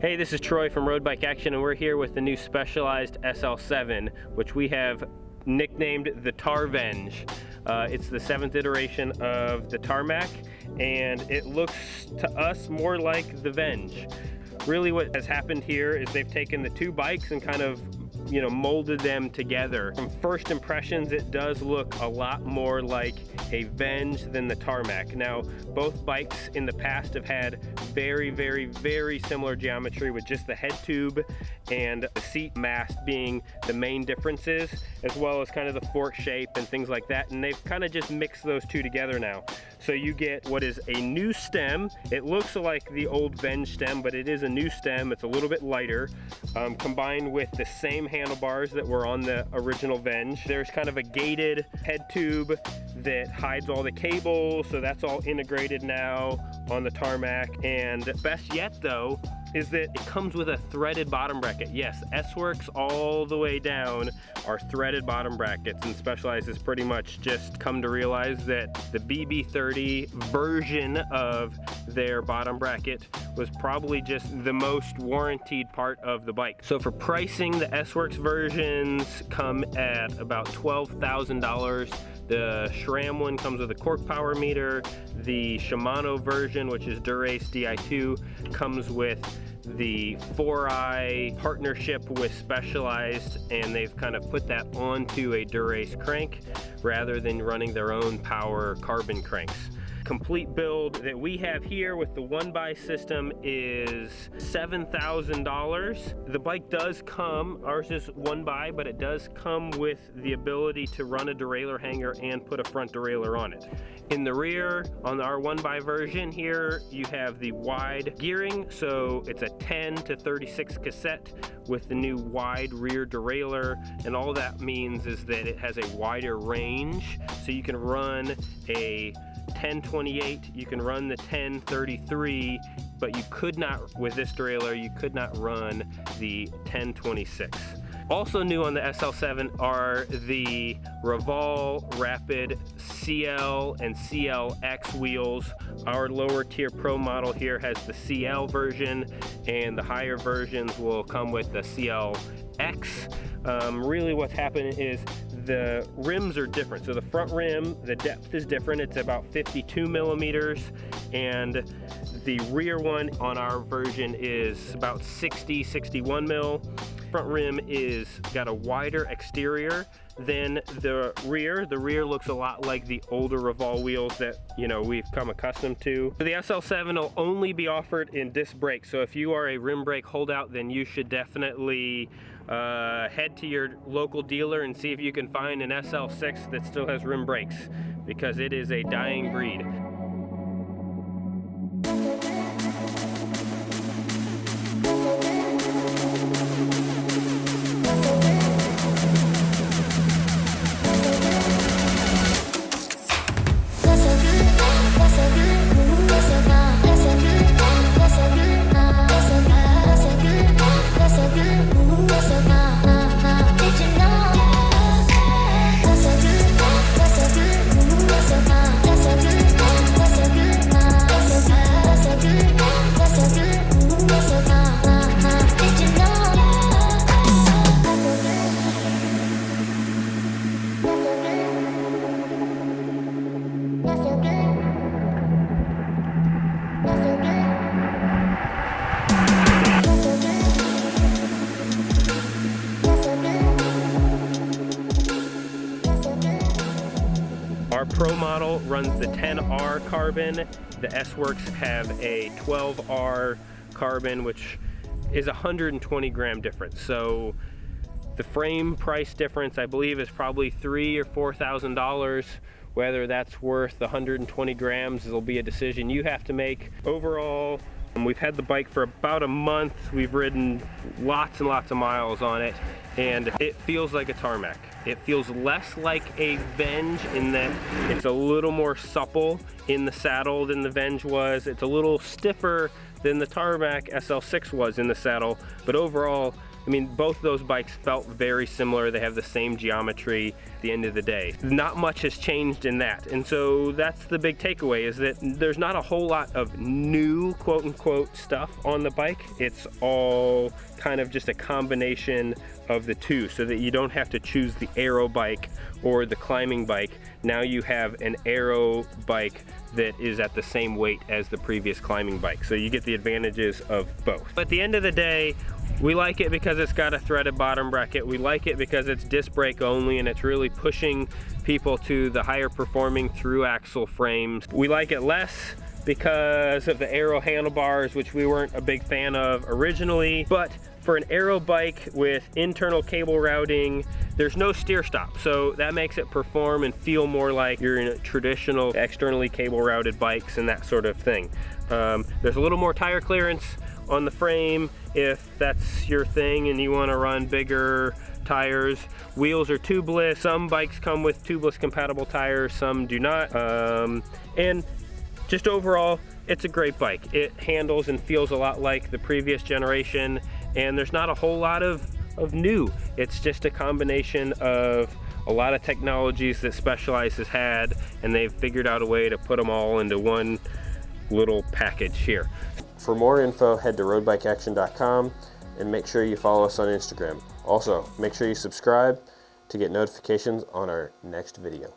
Hey, this is Troy from Road Bike Action, and we're here with the new Specialized SL7, which we have nicknamed the Tarvenge. It's the 7th iteration of the Tarmac, and it looks to us more like the Venge. Really what has happened here is they've taken the two bikes and kind of molded them together. From first impressions, it does look a lot more like a Venge than the Tarmac. Now, both bikes in the past have had very, very, very similar geometry, with just the head tube and the seat mast being the main differences, as well as kind of the fork shape and things like that. And they've kind of just mixed those two together now. So you get what is a new stem. It looks like the old Venge stem, but it is a new stem. It's a little bit lighter, combined with the same handlebars that were on the original Venge. There's kind of a gated head tube that hides all the cables, so that's all integrated now on the Tarmac. And best yet though is that it comes with a threaded bottom bracket. Yes, S-Works all the way down are threaded bottom brackets, and Specialized has pretty much just come to realize that the BB30 version of their bottom bracket was probably just the most warranted part of the bike. So for pricing, the S-Works versions come at about $12,000. The SRAM one comes with a cork power meter. The Shimano version, which is Durace Di2, comes with the 4i partnership with Specialized, and they've kind of put that onto a Durace crank rather than running their own power carbon cranks. Complete build that we have here with the 1x system is $7,000. The bike does come, ours is 1x, but it does come with the ability to run a derailleur hanger and put a front derailleur on it. In the rear, on our 1x version here, you have the wide gearing, so it's a 10 to 36 cassette with the new wide rear derailleur, and all that means is that it has a wider range, so you can run a 1028, you can run the 1033, but you could not, with this derailleur, you could not run the 1026. Also new on the SL7 are the Revol Rapid CL and Clx wheels. Our lower tier Pro model here has the CL version, and the higher versions will come with the CLX. Really what's happened is the rims are different. So the front rim, the depth is different. It's about 52 millimeters, and the rear one on our version is about 61 mil. Front rim is got a wider exterior than the rear. The rear looks a lot like the older Revol wheels that we've come accustomed to. The SL7 will only be offered in disc brakes, so if you are a rim brake holdout, then you should definitely head to your local dealer and see if you can find an SL6 that still has rim brakes, because it is a dying breed. Our Pro model runs the 10R carbon. The S-Works have a 12R carbon, which is 120 gram difference. So the frame price difference, I believe, is probably $3,000 or $4,000. Whether that's worth 120 grams will be a decision you have to make. Overall, we've had the bike for about a month. We've ridden lots and lots of miles on it, and it feels like a Tarmac. It feels less like a Venge in that it's a little more supple in the saddle than the Venge was. It's a little stiffer than the Tarmac SL6 was in the saddle, but overall, I mean, both those bikes felt very similar. They have the same geometry at the end of the day. Not much has changed in that. And so that's the big takeaway, is that there's not a whole lot of new quote unquote stuff on the bike. It's all kind of just a combination of the two, so that you don't have to choose the aero bike or the climbing bike. Now you have an aero bike that is at the same weight as the previous climbing bike. So you get the advantages of both. But at the end of the day, we like it because it's got a threaded bottom bracket. We like it because it's disc brake only, and it's really pushing people to the higher performing through axle frames. We like it less because of the aero handlebars, which we weren't a big fan of originally. But for an aero bike with internal cable routing, there's no steer stop, so that makes it perform and feel more like you're in a traditional externally cable routed bikes and that sort of thing. There's a little more tire clearance on the frame if that's your thing and you want to run bigger tires. Wheels are tubeless. Some bikes come with tubeless compatible tires, some do not. And just overall, it's a great bike. It handles and feels a lot like the previous generation, and there's not a whole lot of new. It's just a combination of a lot of technologies that Specialized has had, and they've figured out a way to put them all into one little package here. For more info, head to roadbikeaction.com and make sure you follow us on Instagram. Also, make sure you subscribe to get notifications on our next video.